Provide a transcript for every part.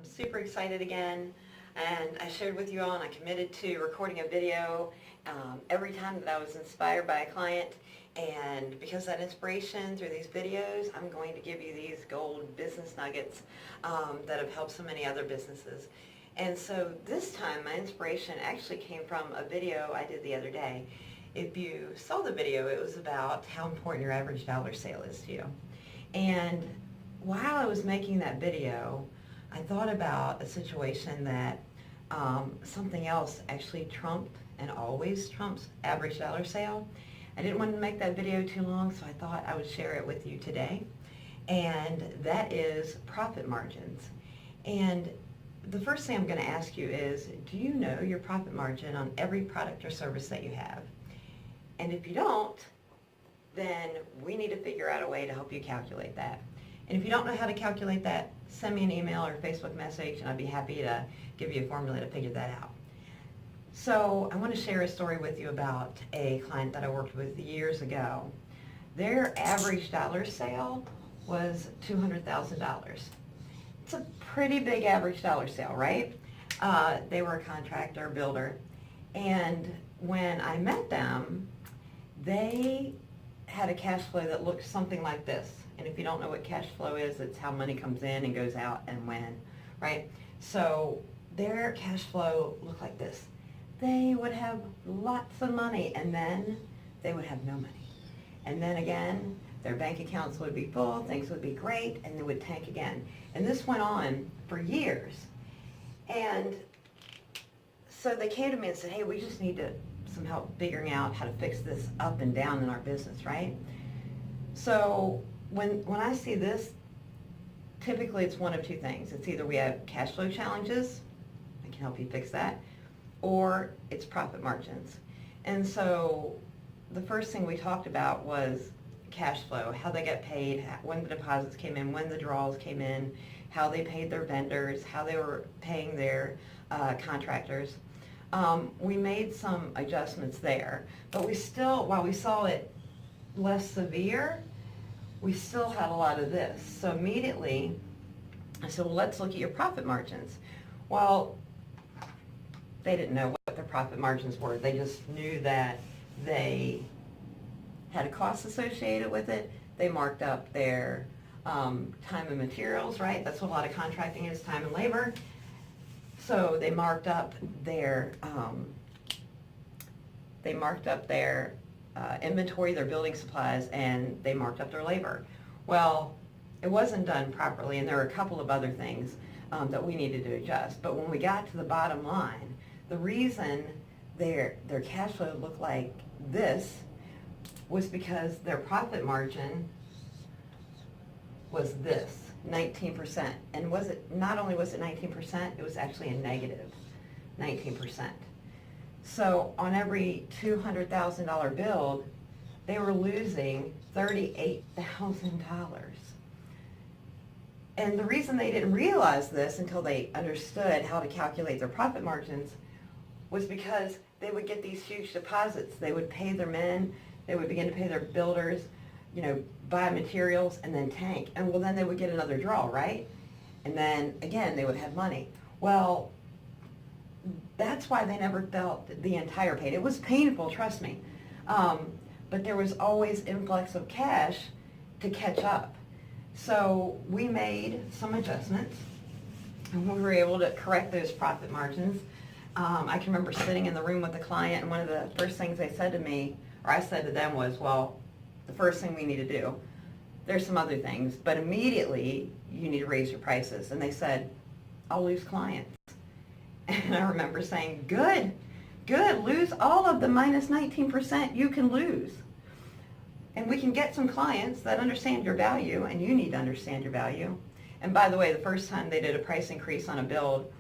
super excited again, and I shared with you all and I committed to recording a video every time that I was inspired by a client, and because of that inspiration through these videos, I'm going to give you these gold business nuggets that have helped so many other businesses. And so this time my inspiration actually came from a video I did the other day. If you saw the video, it was about how important your average dollar sale is to you. And while I was making that video, I thought about a situation that something else actually trumped and always trumps average dollar sale. I didn't want to make that video too long, so I thought I would share it with you today. And that is profit margins. And the first thing I'm going to ask you is, do you know your profit margin on every product or service that you have? And if you don't, then we need to figure out a way to help you calculate that. And if you don't know how to calculate that, send me an email or Facebook message, and I'd be happy to give you a formula to figure that out. So I want to share a story with you about a client that I worked with years ago. Their average dollar sale was $200,000. It's a pretty big average dollar sale, right? They were a contractor, builder, and when I met them, they had a cash flow that looked something like this. And if you don't know what cash flow is, it's how money comes in and goes out and when, right? So their cash flow looked like this. They would have lots of money, and then they would have no money. And then again, their bank accounts would be full, things would be great, and they would tank again. And this went on for years. And so they came to me and said, hey, we just need some help figuring out how to fix this up and down in our business, right? So when I see this, typically it's one of two things. It's either we have cash flow challenges, I can help you fix that, or it's profit margins. And so the first thing we talked about was cash flow, how they get paid, when the deposits came in, when the draws came in, how they paid their vendors, how they were paying their contractors. We made some adjustments there, but we still, while we saw it less severe, we still had a lot of this. So immediately, I said, well, let's look at your profit margins. Well, they didn't know what their profit margins were. They just knew that they had a cost associated with it. They marked up their time and materials, right? That's what a lot of contracting is, time and labor. So they marked up their inventory, their building supplies, and they marked up their labor. Well, it wasn't done properly, and there were a couple of other things that we needed to adjust. But when we got to the bottom line, the reason their cash flow looked like this was because their profit margin was this, 19%. And not only was it 19%, it was actually a negative 19%. So on every $200,000 build, they were losing $38,000. And the reason they didn't realize this until they understood how to calculate their profit margins was because they would get these huge deposits. They would pay their men, they would begin to pay their builders, buy materials, and then tank. And well, then they would get another draw, right? And then again, they would have money. Well, that's why they never felt the entire pain. It was painful, trust me. But there was always influx of cash to catch up. So we made some adjustments, and we were able to correct those profit margins. I can remember sitting in the room with the client, and one of the first things they said to me, or I said to them, was, well, the first thing we need to do, there's some other things, but immediately you need to raise your prices. And they said, I'll lose clients. And I remember saying, good, lose all of the minus 19% you can lose. And we can get some clients that understand your value, and you need to understand your value. And by the way, the first time they did a price increase on a build,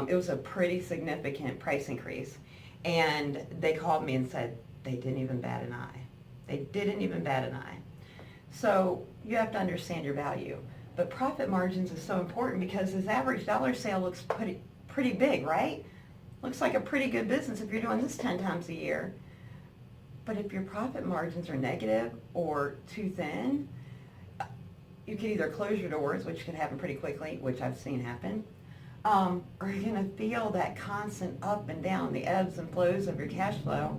it was a pretty significant price increase. And they called me and said they didn't even bat an eye. They didn't even bat an eye. So you have to understand your value. But profit margins is so important because this average dollar sale looks pretty big, right? Looks like a pretty good business if you're doing this 10 times a year. But if your profit margins are negative or too thin, you could either close your doors, which could happen pretty quickly, which I've seen happen, are you going to feel that constant up and down, the ebbs and flows of your cash flow.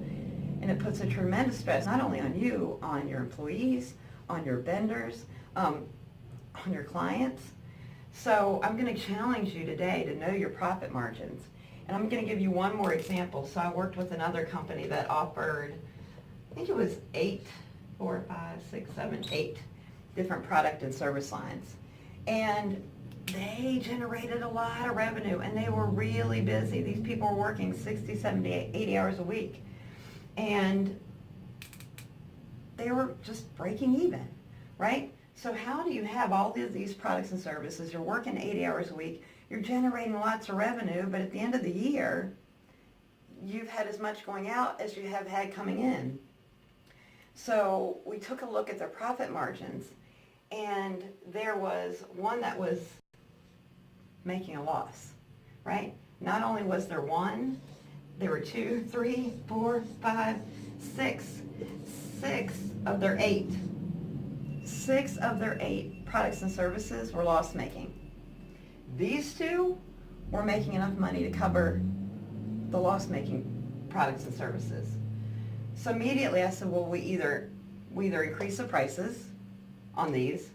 And it puts a tremendous stress not only on you, on your employees, on your vendors, on your clients. So I'm going to challenge you today to know your profit margins. And I'm going to give you one more example. So I worked with another company that offered, I think it was 8 different product and service lines. And they generated a lot of revenue, and they were really busy. These people were working 60, 70, 80 hours a week. And they were just breaking even, right? So how do you have all these products and services? You're working 80 hours a week. You're generating lots of revenue, but at the end of the year, you've had as much going out as you have had coming in. So we took a look at their profit margins, and there was one that was making a loss, right? Not only was there one, there were 2, 3, 4, 5, 6 of their 8. 6 of their 8 products and services were loss-making. These 2 were making enough money to cover the loss-making products and services. So immediately I said, well, we either increase the prices on these.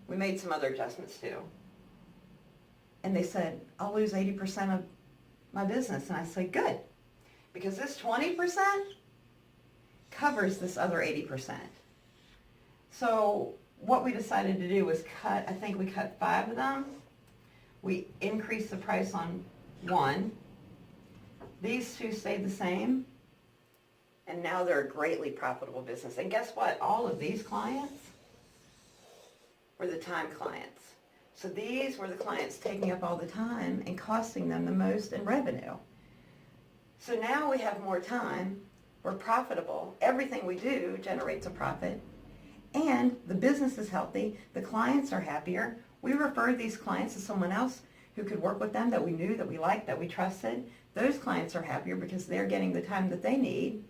We made some other adjustments too. And they said, I'll lose 80% of my business. And I said, good, because this 20% covers this other 80%. So what we decided to do was I think we cut 5 of them. We increased the price on 1. These 2 stayed the same. And now they're a greatly profitable business. And guess what? All of these clients were the time clients. So these were the clients taking up all the time and costing them the most in revenue. So now we have more time. We're profitable. Everything we do generates a profit. And the business is healthy. The clients are happier. We referred these clients to someone else who could work with them that we knew, that we liked, that we trusted. Those clients are happier because they're getting the time that they need.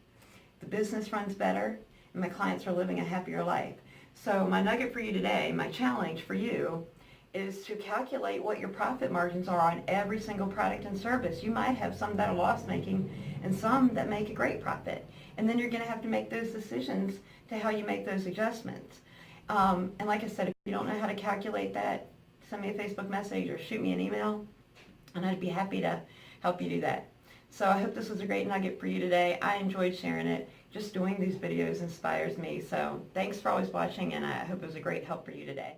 The business runs better, and my clients are living a happier life. So my nugget for you today, my challenge for you, is to calculate what your profit margins are on every single product and service. You might have some that are loss-making and some that make a great profit. And then you're going to have to make those decisions to how you make those adjustments. And like I said, if you don't know how to calculate that, send me a Facebook message or shoot me an email, and I'd be happy to help you do that. So I hope this was a great nugget for you today. I enjoyed sharing it. Just doing these videos inspires me. So thanks for always watching, and I hope it was a great help for you today.